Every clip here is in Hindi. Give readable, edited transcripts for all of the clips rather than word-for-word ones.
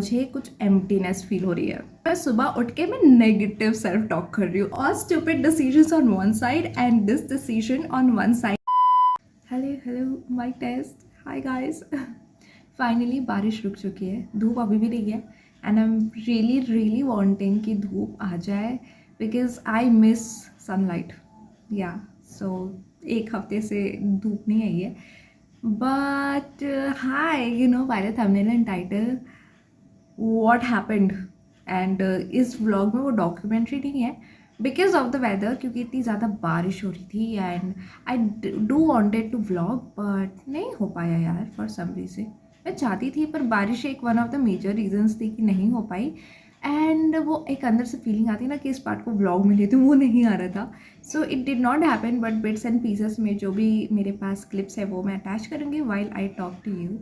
मुझे कुछ एम्प्टीनेस फील हो रही है। मैं सुबह उठ के मैं नेगेटिव सेल्फ टॉक कर रही हूँ, all stupid decisions on one side and this decision on one side. Hello mic test, hi guys. Finally बारिश रुक चुकी है, धूप अभी भी नहीं है and I am really wanting कि धूप आ जाए बिकॉज आई मिस सनलाइट। या सो एक हफ्ते से धूप नहीं आई है। But hi, you know by the thumbnail and title what happened, and इस व्लॉग में वो डॉक्यूमेंट्री नहीं है बिकॉज ऑफ द वेदर, क्योंकि इतनी ज़्यादा बारिश हो रही थी and I do wanted to vlog but नहीं हो पाया यार फॉर सम रीज़न। मैं चाहती थी पर बारिश एक one of the major reasons थी कि नहीं हो पाई। एंड वो एक अंदर से फीलिंग आती है ना कि इस पार्ट को व्लॉग में लेती हूँ, वो नहीं आ रहा था। So it did not happen, but bits and pieces में जो भी मेरे पास क्लिप्स है वो मैं अटैच करूँगी while I talk to you.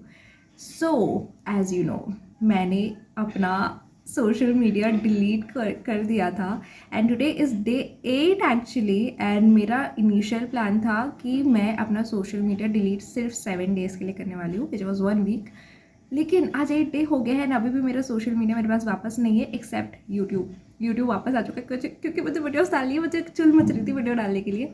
So as you know, मैंने अपना सोशल मीडिया डिलीट कर दिया था and today is day 8 actually. And मेरा इनिशियल प्लान था कि मैं अपना सोशल मीडिया डिलीट सिर्फ 7 डेज़ के लिए करने वाली हूँ, विच वॉज 1 वीक। लेकिन आज 8 डे हो गए हैं, अभी भी मेरा सोशल मीडिया मेरे पास वापस नहीं है एक्सेप्ट यूट्यूब वापस आ चुका है क्योंकि मुझे वीडियोस डालनी है, मुझे चुल मच रही थी वीडियो डालने के लिए।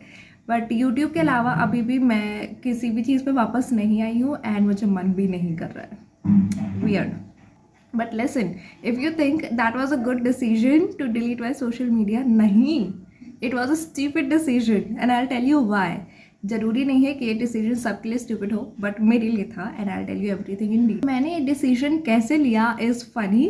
बट यूट्यूब के अलावा अभी भी मैं किसी भी चीज़ पे वापस नहीं आई हूँ एंड मुझे मन भी नहीं कर रहा है। Weird, but listen, if you think that was a good decision to delete my social media, नहीं, it was a stupid decision and I will tell you why. जरूरी नहीं है कि ये डिसीजन सबके लिए स्टूपिड हो, बट मेरे लिए था and I will tell you everything in detail. मैंने ये डिसीजन कैसे लिया इज़ फनी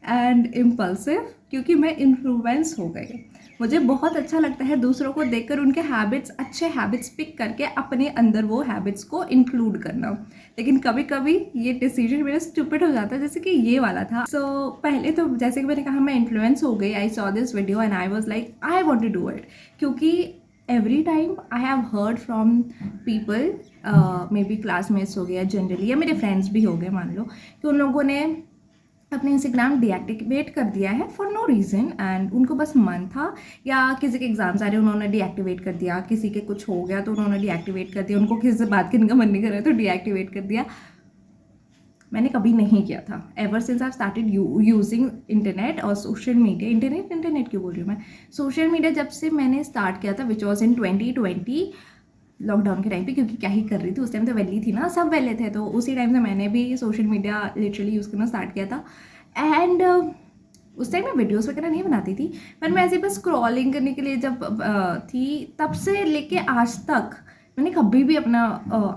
एंड इम्पल्सिव, क्योंकि मैं इन्फ्लुएंस हो गई। मुझे बहुत अच्छा लगता है दूसरों को देखकर उनके हैबिट्स, अच्छे हैबिट्स पिक करके अपने अंदर वो हैबिट्स को इंक्लूड करना। लेकिन कभी कभी ये डिसीजन मेरा स्टूपिड हो जाता है, जैसे कि ये वाला था। सो पहले तो जैसे कि मैंने कहा मैं इन्फ्लुएंस हो गई, I saw this video and I was like I want to do it, क्योंकि every time I have heard from people, may be classmates हो गया जनरली, या मेरे फ्रेंड्स भी हो गए मान लो, कि उन लोगों ने अपने इंस्टाग्राम डीएक्टिवेट कर दिया है फॉर नो रीज़न एंड उनको बस मन था, या किसी के एग्जाम्स आ रहे उन्होंने डीएक्टिवेट कर दिया, किसी के कुछ हो गया तो उन्होंने डीएक्टिवेट कर दिया, उनको किसी से बात करने का मन नहीं कर रहा तो डीएक्टिवेट कर दिया। मैंने कभी नहीं किया था। Ever since I started using internet और सोशल मीडिया, इंटरनेट क्यों बोल रही हूँ मैं, सोशल मीडिया जब से मैंने स्टार्ट किया था विच वॉज इन 2020 लॉकडाउन के टाइम पे, क्योंकि क्या ही कर रही थी उस टाइम, तो वेली थी ना, सब वेले थे, तो उसी टाइम से मैंने भी सोशल मीडिया लिटरली यूज़ करना स्टार्ट किया था। एंड उस टाइम मैं वीडियोस वगैरह नहीं बनाती थी, पर मैं ऐसे बस स्क्रॉलिंग करने के लिए जब थी, तब से लेके आज तक मैंने कभी भी अपना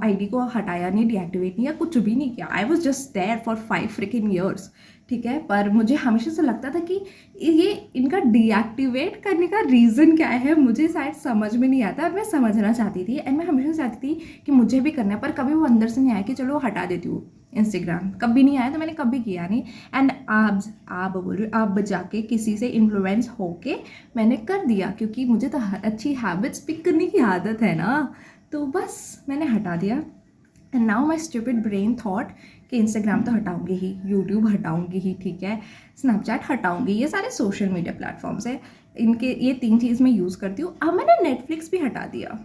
आईडी को हटाया नहीं, डीएक्टिवेट नहीं, या कुछ भी नहीं किया। I was just there for 5 freaking years, ठीक है। पर मुझे हमेशा से लगता था कि ये इनका डीएक्टिवेट करने का रीज़न क्या है, मुझे शायद समझ में नहीं आता और मैं समझना चाहती थी एंड मैं हमेशा चाहती थी कि मुझे भी करना है, पर कभी वो अंदर से नहीं आया कि चलो हटा देती हूँ इंस्टाग्राम, कभी नहीं आया तो मैंने कभी किया नहीं। एंड आप बोल रही हो, आप जाके किसी से इन्फ्लुएंस होके मैंने कर दिया, क्योंकि मुझे तो अच्छी हैबिट्स पिक करने की आदत है ना, तो बस मैंने हटा दिया। And now my stupid brain thought कि इंस्टाग्राम तो हटाऊंगी ही, यूट्यूब हटाऊंगी ही, ठीक है, स्नैपचैट हटाऊंगी, ये सारे सोशल मीडिया प्लेटफॉर्म्स है, इनके ये 3 चीज़ मैं यूज़ करती हूँ। अब मैंने नेटफ्लिक्स भी हटा दिया।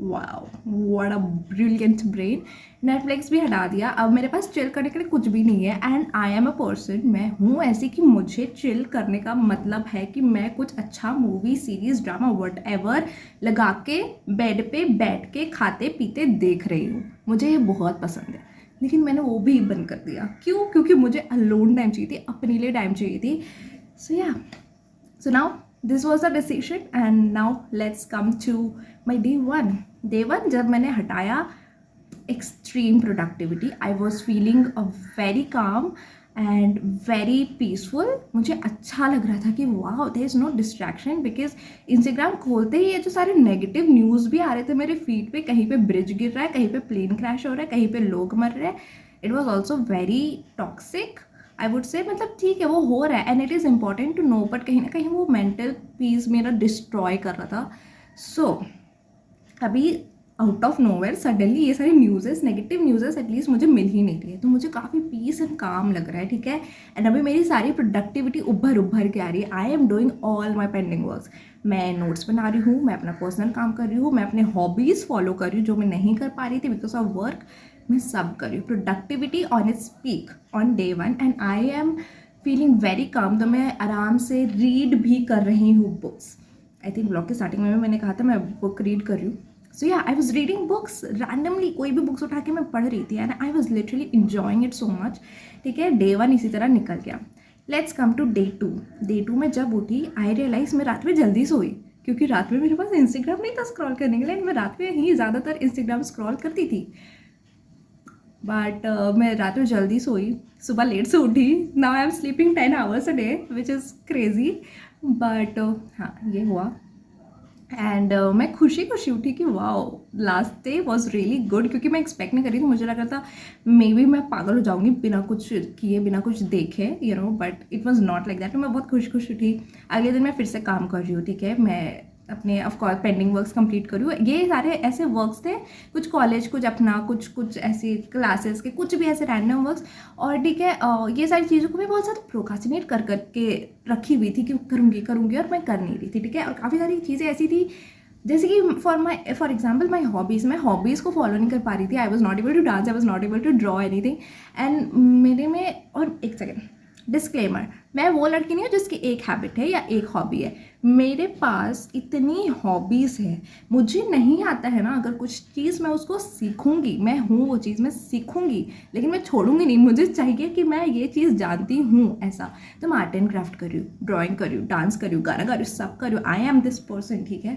Wow, what a brilliant brain. Netflix भी हटा दिया, अब मेरे पास चिल करने के लिए कुछ भी नहीं है। And I am a person, मैं हूँ ऐसी कि मुझे चिल करने का मतलब है कि मैं कुछ अच्छा मूवी, सीरीज, ड्रामा, व्हाटएवर लगा के बेड पे बैठ के खाते पीते देख रही हूँ, मुझे ये बहुत पसंद है। लेकिन मैंने वो भी बंद कर दिया, क्यों? क्योंकि मुझे अलोन टाइम चाहिए थी, अपने लिए टाइम चाहिए थी। सो या, so now this was a decision and now let's come to my day one जब मैंने हटाया, extreme productivity, I was feeling a very calm and very peaceful। मुझे अच्छा लग रहा था कि वाह there is no distraction, because Instagram खोलते ही ये जो सारे नेगेटिव न्यूज़ भी आ रहे थे मेरे फीड पे, कहीं पे ब्रिज गिर रहा है, कहीं पे प्लेन क्रैश हो रहा है, कहीं पे लोग मर रहे हैं, it was also very toxic I would say. मतलब ठीक है वो हो रहा है and it is important to know, but कहीं ना कहीं वो मेंटल पीस मेरा डिस्ट्रॉय कर रहा था। सो अभी आउट ऑफ नोवेयर सडनली ये सारी न्यूज़ेस, नेगेटिव न्यूज़ेस एटलीस्ट मुझे मिल ही नहीं रही है, तो मुझे काफ़ी पीस एंड काम लग रहा है, ठीक है। एंड अभी मेरी सारी प्रोडक्टिविटी उभर के आ रही है। I am doing all my pending works, मैं नोट्स बना रही हूँ, मैं अपना पर्सनल काम कर रही हूँ, मैं अपने हॉबीज़ फॉलो कर रही हूँ जो मैं नहीं कर पा रही थी बिकॉज ऑफ वर्क। मैं सब कर रही हूँ, productivity on its peak on day 1 and I am feeling very calm. तो मैं आराम से रीड भी कर रही हूँ बुक्स। आई थिंक ब्लॉग के स्टार्टिंग में भी मैंने कहा था मैं बुक रीड कर रही हूँ। So yeah I was reading books randomly, कोई भी बुक्स उठा के मैं पढ़ रही थी and I was literally enjoying it so much. ठीक है, डे 1 इसी तरह निकल गया। Let's come to day 2। Day 2 में जब उठी आई रियलाइज मैं रात में जल्दी सोई, क्योंकि रात में मेरे पास इंस्टाग्राम नहीं था स्क्रॉल करने के लिए। मैं रात में ही ज़्यादातर इंस्टाग्राम स्क्रॉल करती थी, बट मैं रात में जल्दी सोई, सुबह लेट से उठी। Now I am sleeping 10 hours a day which is crazy, but हाँ ये हुआ। एंड मैं खुशी उठी कि wow last day was really good, क्योंकि मैं एक्सपेक्ट नहीं कर रही थी। मुझे लग रहा था मे बी मैं पागल हो जाऊंगी बिना कुछ किए, बिना कुछ देखे, you know, but it was not like that. मैं बहुत खुश उठी। अगले दिन मैं फिर से काम कर रही हूँ। ठीक है, मैं अपने ऑफकोर्स पेंडिंग वर्क्स कंप्लीट करूँ। ये सारे ऐसे वर्क्स थे, कुछ कॉलेज, कुछ अपना, कुछ ऐसे क्लासेस के, कुछ भी ऐसे रैंडम वर्क्स। और ठीक है, ये सारी चीज़ों को मैं बहुत ज़्यादा प्रोक्रास्टिनेट करके रखी हुई थी कि करूँगी और मैं कर नहीं रही थी। ठीक है, और काफ़ी सारी चीज़ें ऐसी थी जैसे कि फॉर एग्जाम्पल माई हॉबीज़, मैं हॉबीज़ को फॉलो नहीं कर पा रही थी। I was not able to dance, I was not able to draw anything and मेरे में। और एक सेकेंड, डिस्क्लेमर, मैं वो लड़की नहीं हूँ जिसकी एक हैबिट है या एक हॉबी है। मेरे पास इतनी हॉबीज़ है, मुझे नहीं आता है ना अगर कुछ चीज़, मैं उसको सीखूंगी, मैं हूँ वो चीज़, मैं सीखूंगी, लेकिन मैं छोड़ूंगी नहीं। मुझे चाहिए कि मैं ये चीज़ जानती हूँ ऐसा। तो मैं आर्ट एंड क्राफ्ट कर रही हूँ, ड्राइंग कर रही हूँ, डांस कर रही हूँ, गाना गा रही हूँ, सब कर रही हूँ। I am this person. ठीक है,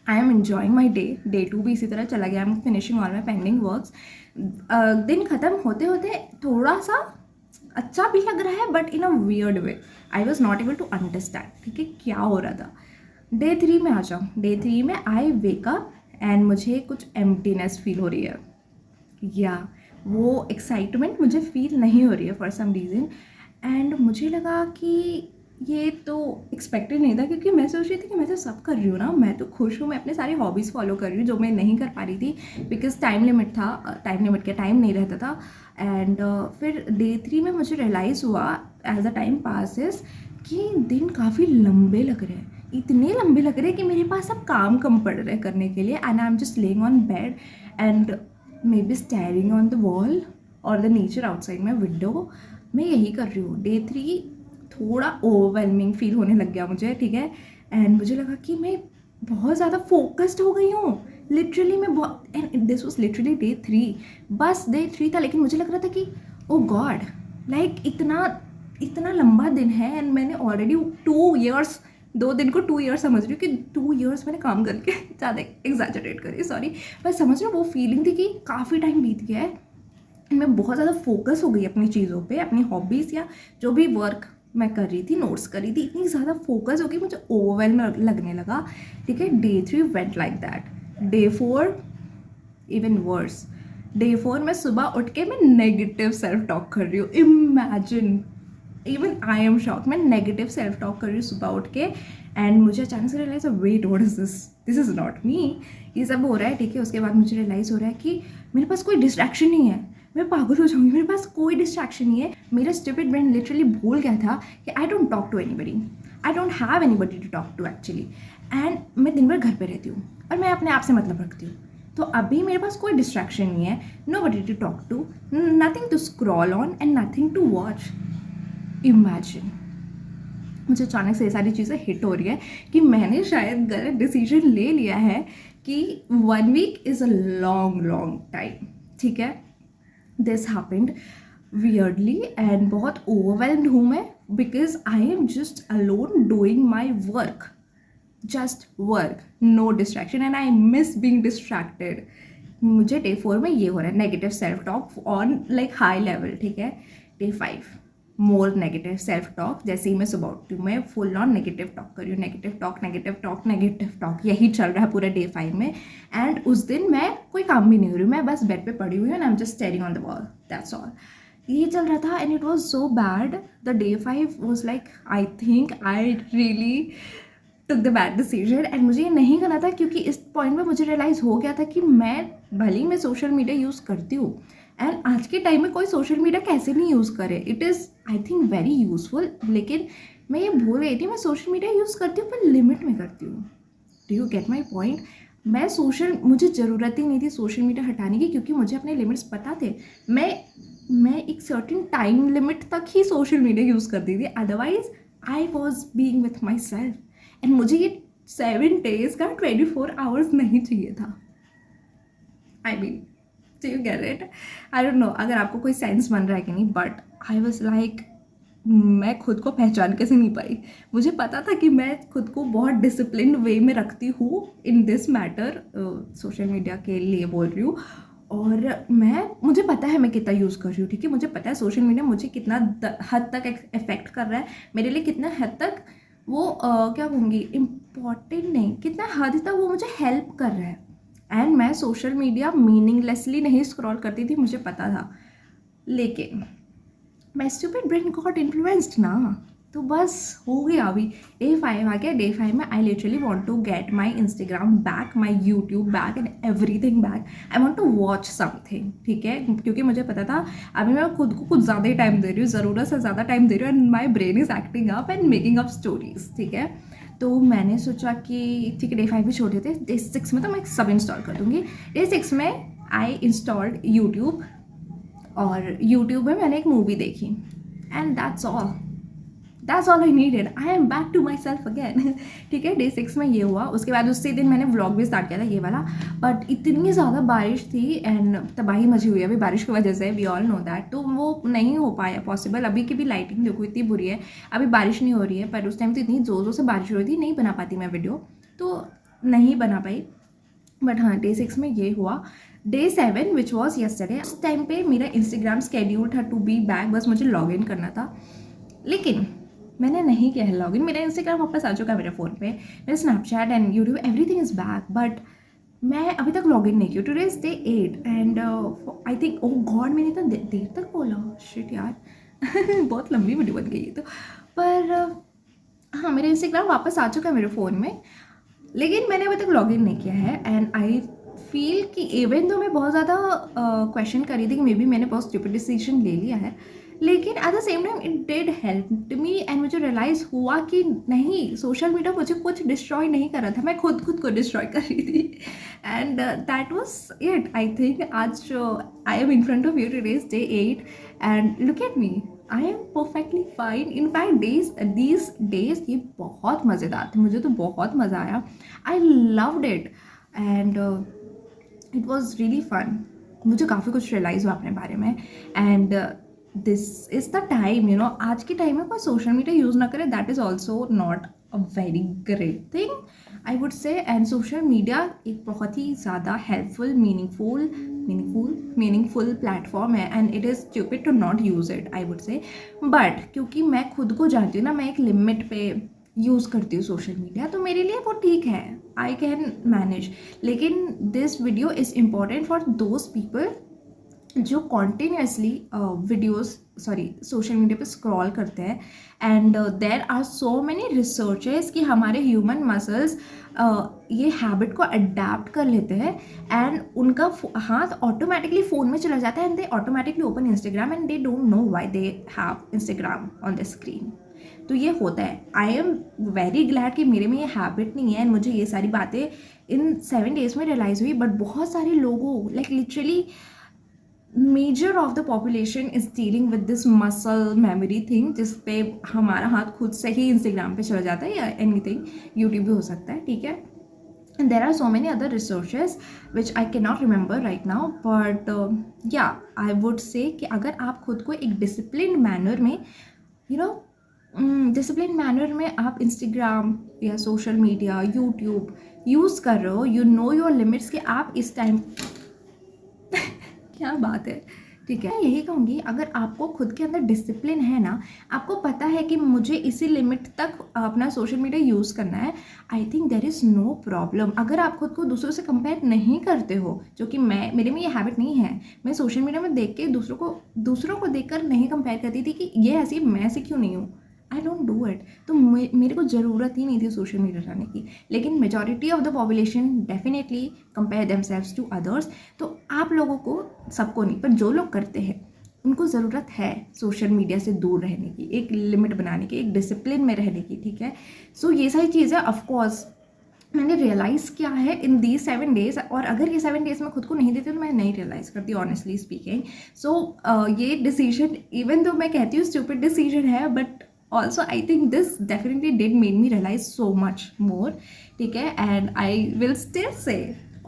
I am enjoying my day. Day 2 भी इसी तरह चला गया। I am finishing all my pending works. दिन ख़त्म होते होते थोड़ा सा अच्छा भी लग रहा है, but in a weird way. I was not able to understand ठीक है क्या हो रहा था। डे 3 में आ जाऊँ। डे 3 में आई वेकअप एंड मुझे कुछ एम्प्टीनेस फील हो रही है, या वो एक्साइटमेंट मुझे फील नहीं हो रही है फॉर सम रीज़न। एंड मुझे लगा कि ये तो एक्सपेक्टेड नहीं था, क्योंकि मैं सोच रही थी कि मैं तो सब कर रही हूँ ना, मैं तो खुश हूँ, मैं अपने सारे हॉबीज़ फॉलो कर रही हूँ, जो मैं नहीं कर पा रही थी बिकॉज टाइम लिमिट था, टाइम लिमिट के टाइम नहीं रहता था। एंड फिर डे 3 में मुझे रियलाइज़ हुआ एज अ टाइम पासिस कि दिन काफ़ी लंबे लग रहे हैं, इतने लंबे लग रहे हैं कि मेरे पास अब काम कम पड़ रहे हैं करने के लिए। And I am just lying on bed and may be staring on the wall और the nature outside my window. मैं यही कर रही हूँ। डे 3 थोड़ा ओवरवेलमिंग फील होने लग गया मुझे। ठीक है, एंड मुझे लगा कि मैं बहुत ज़्यादा फोकस्ड हो गई हूँ लिटरली। मैं बहुत, and this was literally day 3, बस डे 3 था, लेकिन मुझे लग रहा था कि ओ गॉड, लाइक इतना लंबा दिन है एंड मैंने ऑलरेडी 2 ईयर्स, 2 दिन को 2 ईयर्स समझ रही हूँ कि 2 ईयर्स मैंने काम करके ज़्यादा एग्जैजरेट करी, सॉरी, पर समझ रही हूँ वो फीलिंग थी कि काफ़ी टाइम बीत गया है। मैं बहुत ज़्यादा फोकस हो गई अपनी चीज़ों पे, अपनी हॉबीज़ या जो भी वर्क मैं कर रही थी, नोट्स कर रही थी, इतनी ज़्यादा फोकस हो गई मुझे ओवरवेल्म लगने लगा। ठीक है, day 3 went like that. Day 4 even worse. Day 4 में सुबह उठ के मैं नेगेटिव सेल्फ टॉक कर रही हूँ। Imagine, even I am shock, मैं नेगेटिव सेल्फ टॉक कर रही हूँ सुबह उठ के। एंड मुझे अचानक से realise, wait what is this is not me, ये सब हो रहा है। ठीक है, उसके बाद मुझे रियलाइज़ हो रहा है कि मेरे पास कोई डिस्ट्रैक्शन नहीं है, मैं पागल हो जाऊंगी, मेरे पास कोई डिस्ट्रैक्शन नहीं है। मेरा स्टूपिड ब्रेन लिटरली भूल गया था कि I don't talk to anybody, I don't have anybody to talk to actually. And मैं दिन भर घर पे रहती हूँ और मैं अपने आप से मतलब रखती हूँ, तो अभी मेरे पास कोई डिस्ट्रैक्शन नहीं है, nobody to talk to, nothing to scroll on and nothing to watch. Imagine, मुझे अचानक से ये सारी चीज़ें हिट हो रही है कि मैंने शायद गलत डिसीजन ले लिया है कि 1 week is a long time. ठीक है, दिस हैपेंड वियर्डली एंड बहुत ओवरवेल्म्ड हूँ मैं, because I am just alone doing my work, just work, no distraction, and I miss being distracted. मुझे डे 4 में ये हो रहा है, negative self talk on like high level. ठीक है, day 5 more negative self talk. जैसे ही मैं सुबह उठती हूँ मैं फुल ऑन नेगेटिव टॉक कर रही हूँ, नेगेटिव टॉक यही चल रहा है पूरे डे 5 में। एंड उस दिन मैं कोई काम भी नहीं हो रही हूँ, मैं बस बेड पे पड़ी हुई हूँ and I am just steering on the wall, that's all. ये चल रहा था and it was so bad. The day 5 was like, I think I really took the bad decision and मुझे ये नहीं करना था, क्योंकि इस पॉइंट में मुझे रियलाइज़ हो गया था कि मैं भले ही मैं सोशल मीडिया यूज़ करती हूँ एंड आज के टाइम में कोई सोशल मीडिया कैसे नहीं यूज़ करे, it is I think very useful, लेकिन मैं ये भूल गई थी मैं सोशल मीडिया यूज़ करती हूँ पर लिमिट में करती हूँ। Do you get my point? मुझे ज़रूरत ही नहीं थी सोशल मीडिया हटाने की, क्योंकि मुझे अपने लिमिट्स पता थे। मैं एक सर्टेन टाइम लिमिट तक ही सोशल मीडिया यूज़ करती थी, otherwise I was being with my self. And मुझे ये 7 डेज का 24 आवर्स नहीं चाहिए था। I mean, do you get it? I don't know अगर आपको कोई सेंस बन रहा है कि नहीं, बट आई वॉज लाइक, मैं खुद को पहचान कैसे नहीं पाई। मुझे पता था कि मैं खुद को बहुत डिसिप्लिन वे में रखती हूँ in this matter, social media के लिए बोल रही हूँ। और मुझे पता है मैं कितना यूज़ कर रही हूँ, ठीक है। मुझे पता है सोशल मीडिया मुझे कितना हद तक इफेक्ट कर रहा है, मेरे लिए कितना हद तक वो क्या कहूँगी, इम्पॉर्टेंट नहीं, कितना हद तक वो मुझे हेल्प कर रहा है। एंड मैं सोशल मीडिया मीनिंगलेसली नहीं स्क्रॉल करती थी, मुझे पता था। लेकिन माई स्टूपिड ब्रेन गॉट इन्फ्लुएंस्ड ना, तो बस हो गया। अभी डे 5 आ गया। डे 5 में I literally want to get my Instagram back, my YouTube back and everything back. I want to watch something, ठीक है, क्योंकि मुझे पता था अभी मैं खुद को कुछ ज़्यादा ही टाइम दे रही हूँ, ज़रूरत से ज़्यादा टाइम दे रही हूँ, and my brain is acting up and making up stories, ठीक है। तो मैंने सोचा कि ठीक है, डे 5 भी छोड़ देते, डे 6 में तो मैं सब इंस्टॉल कर दूँगी। डे 6 में आई इंस्टॉल्ड यूट्यूब, और यूट्यूब में मैंने एक मूवी देखी, and that's all I needed. I am back to myself again, ठीक है। डे 6 में ये हुआ। उसके बाद उसी दिन मैंने व्लॉग भी स्टार्ट किया था, ये वाला, बट इतनी ज़्यादा बारिश थी एंड तबाही मची हुई है अभी बारिश की वजह से, वी ऑल नो दैट। तो वो नहीं हो पाया पॉसिबल। अभी की भी लाइटिंग देखो इतनी बुरी है, अभी बारिश नहीं हो रही है, पर उस टाइम तो इतनी ज़ोर ज़ोर से बारिश हो रही थी, नहीं बना पाती मैं वीडियो, तो नहीं बना पाई। बट हाँ, डे 6 में ये हुआ। डे 7 विच वॉज येस्टरडे, उस टाइम पे मेरा इंस्टाग्राम स्केड्यूल था टू बी बैक, बस मुझे लॉग इन करना था, लेकिन मैंने नहीं किया है लॉग इन। मेरा इंस्टाग्राम वापस आ चुका है मेरे फ़ोन पे, मेरा Snapchat and YouTube everything is back, but मैं अभी तक लॉग इन नहीं किया। Today is day 8 and I think, oh God, मैंने इतना देर तक बोला, शिट यार बहुत लंबी वीडियो बन गई है तो। पर हाँ, मेरा इंस्टाग्राम वापस आ चुका है मेरे फ़ोन में, लेकिन मैंने अभी तक लॉग इन नहीं किया है। एंड आई फील कि इवन तो मैं बहुत ज़्यादा क्वेश्चन कर रही थी कि मे बी मैंने बहुत स्टूपिड डिसीजन ले लिया है, लेकिन at the same time it did help me, and मुझे रियलाइज़ हुआ कि नहीं, सोशल मीडिया मुझे कुछ डिस्ट्रॉय नहीं कर रहा था, मैं खुद को डिस्ट्रॉय कर रही थी। And that was it. I think आज I am in front of you, today is day 8 and look at me, I am perfectly fine. In fact these days ये बहुत मज़ेदार थे, मुझे तो बहुत मज़ा आया। I loved it and it was really fun. मुझे काफ़ी कुछ रियलाइज़ हुआ अपने बारे में, and this is the time, you know, आज के टाइम में कोई सोशल मीडिया यूज़ ना करे, that is also not a very great thing, I would say. And social media एक बहुत ही ज़्यादा हेल्पफुल, मीनिंगफुल प्लेटफॉर्म है, and it is stupid to not use it, I would say. But क्योंकि मैं खुद को जानती हूँ ना, मैं एक लिमिट पे यूज़ करती हूँ सोशल मीडिया, तो मेरे लिए वो ठीक है, आई कैन मैनेज। लेकिन this video is important for those people जो कॉन्टिन्यूसली सोशल मीडिया पे स्क्रॉल करते हैं, and there are so many researches कि हमारे ह्यूमन मसल्स ये हैबिट को अडेप्ट कर लेते हैं, एंड उनका हाथ ऑटोमेटिकली फ़ोन में चला जाता है, and they automatically open Instagram and they don't know why they have Instagram on the screen. तो ये होता है। आई एम वेरी ग्लैड कि मेरे में ये हैबिट नहीं है, एंड मुझे ये सारी बातें इन 7 डेज़ में रियलाइज़ हुई। बट बहुत सारे लोगों, like literally measure of the population is dealing with this muscle memory thing, जिस पे हमारा हाथ खुद से ही इंस्टाग्राम पे चला जाता है, या एनीथिंग, यूट्यूब भी हो सकता है, ठीक है। And there are so many other researches which I cannot remember right now, but yeah, I would say कि अगर आप खुद को एक disciplined manner में, you know, डिसिप्लिन मैनर में आप इंस्टाग्राम या सोशल मीडिया, यूट्यूब यूज़ कर रहे हो, यू नो योर लिमिट्स, कि आप इस टाइम क्या बात है, ठीक है। यही कहूँगी, अगर आपको खुद के अंदर डिसिप्लिन है ना, आपको पता है कि मुझे इसी लिमिट तक अपना सोशल मीडिया यूज़ करना है, I think there is no problem. अगर आप खुद को दूसरों से कंपेयर नहीं करते हो, जो कि मेरे में ये हैबिट नहीं है, मैं सोशल मीडिया में देख के दूसरों को देखकर नहीं कंपेयर करती थी कि ये ऐसी, मैं ऐसी क्यों नहीं हूँ, आई डोंट डू इट। तो मेरे को ज़रूरत ही नहीं थी सोशल मीडिया चलाने की, लेकिन majority of the population definitely compare themselves to others. तो आप लोगों को, सबको नहीं, पर जो लोग करते हैं उनको ज़रूरत है सोशल मीडिया से दूर रहने की, एक लिमिट बनाने की, एक डिसिप्लिन में रहने की, ठीक है। सो ये सारी चीज़ें ऑफकोर्स मैंने रियलाइज़ किया है इन दी 7 डेज़, और अगर ये 7 डेज़ मैं खुद को नहीं देती तो मैं नहीं रियलाइज़ करती, ऑनेस्टली स्पीकिंग। सो ये डिसीजन, इवन तो मैं कहती हूँ स्टूपिड डिसीजन है, but also I think this definitely did made me realise so much more, ठीक है। And I will still say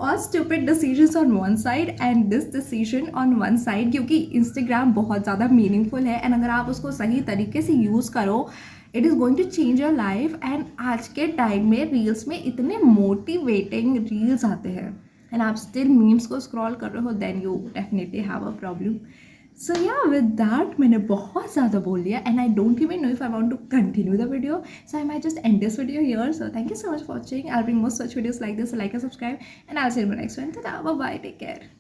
all stupid decisions on one side and this decision on one side, क्योंकि इंस्टाग्राम बहुत ज़्यादा मीनिंगफुल है, एंड अगर आप उसको सही तरीके से यूज़ करो, it is going to change your life. And आज के टाइम में रील्स में इतने मोटिवेटिंग रील्स आते हैं, एंड आप स्टिल मीम्स को स्क्रॉल कर रहे हो, then you definitely have a problem. So yeah with that मैंने बहुत ज़्यादा बोल दिया, and I don't even know if I want to continue the video, so I might just end this video here. So thank you so much for watching. I'll bring more such videos like this. So like and subscribe, and I'll see you in the next one. Ta-da, bye bye, take care.